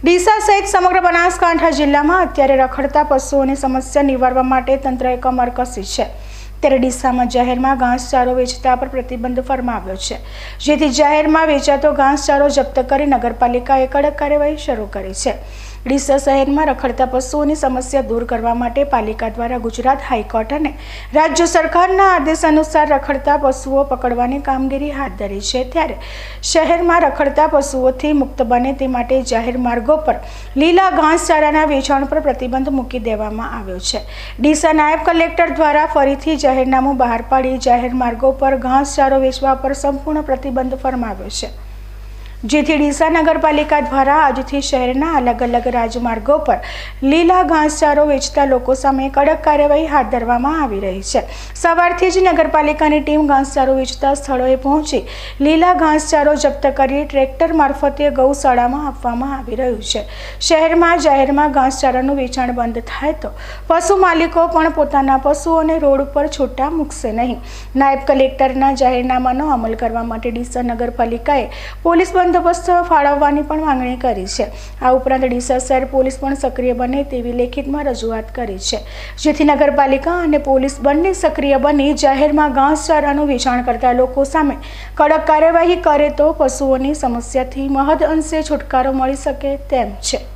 ડીસા સહિત સમગ્ર બનાસકાંઠા જિલ્લામાં અત્યારે રખડતા પશુઓની સમસ્યા નિવારવા માટે તંત્રએ કમર કસી છે। ત્યારે ડીસામાં જાહેરમાં ઘાસચારો વેચતા પર પ્રતિબંધ ફરમાવ્યો છે, જેથી જાહેરમાં વેચાતો ઘાસચારો જપ્ત કરી નગરપાલિકાએ કડક કાર્યવાહી શરૂ કરી છે। ડીસા શહેરમાં રખડતા પશુઓની સમસ્યા દૂર કરવા માટે પાલિકા દ્વારા ગુજરાત હાઈકોર્ટ અને રાજ્ય સરકારના આદેશ અનુસાર રખડતા પશુઓ પકડવાની કામગીરી હાથ ધરી છે। ત્યારે શહેરમાં રખડતા પશુઓથી મુક્ત બને તે માટે જાહેર માર્ગો પર લીલા ઘાસચારાના વેચાણ પર પ્રતિબંધ મૂકી દેવામાં આવ્યો છે। ડીસા નાયબ કલેક્ટર દ્વારા ફરીથી જાહેરનામું બહાર પાડી જાહેર માર્ગો પર ઘાસચારો વેચવા પર સંપૂર્ણ પ્રતિબંધ ફરમાવ્યો છે, જેથી ડીસા નગરપાલિકા દ્વારા આજથી શહેરના અલગ અલગ રાજમાર્ગો પર લીલા ઘાસચારો વેચતા લોકો સામે કડક કાર્યવાહી હાથ ધરવામાં આવી રહી છે। સવારથી જ નગરપાલિકાની ટીમ ઘાસચારો વેચતા સ્થળોએ પહોંચી લીલા ઘાસચારો જપ્ત કરી ટ્રેક્ટર મારફતે ગૌશાળામાં આપવામાં આવી રહ્યું છે। શહેરમાં જાહેરમાં ઘાસચારાનું વેચાણ બંધ થાય તો પશુ માલિકો પણ પોતાના પશુઓને રોડ ઉપર છૂટા મૂકશે નહીં। નાયબ કલેક્ટરના જાહેરનામાનો અમલ કરવા માટે ડીસા નગરપાલિકાએ પોલીસ બંદોબસ્ત ફાળવવાની પણ માંગણી કરી છે। આ ઉપરાંત ડીસા શહેર પોલીસ પણ સક્રિય બને તેવી લેખિતમાં રજૂઆત કરી છે, જેથી નગરપાલિકા અને પોલીસ બંને સક્રિય બની જાહેરમાં ઘાસચારાનું વેચાણ કરતા લોકો સામે કડક કાર્યવાહી કરે તો પશુઓની સમસ્યાથી મહદ અંશે છુટકારો મળી શકે તેમ છે।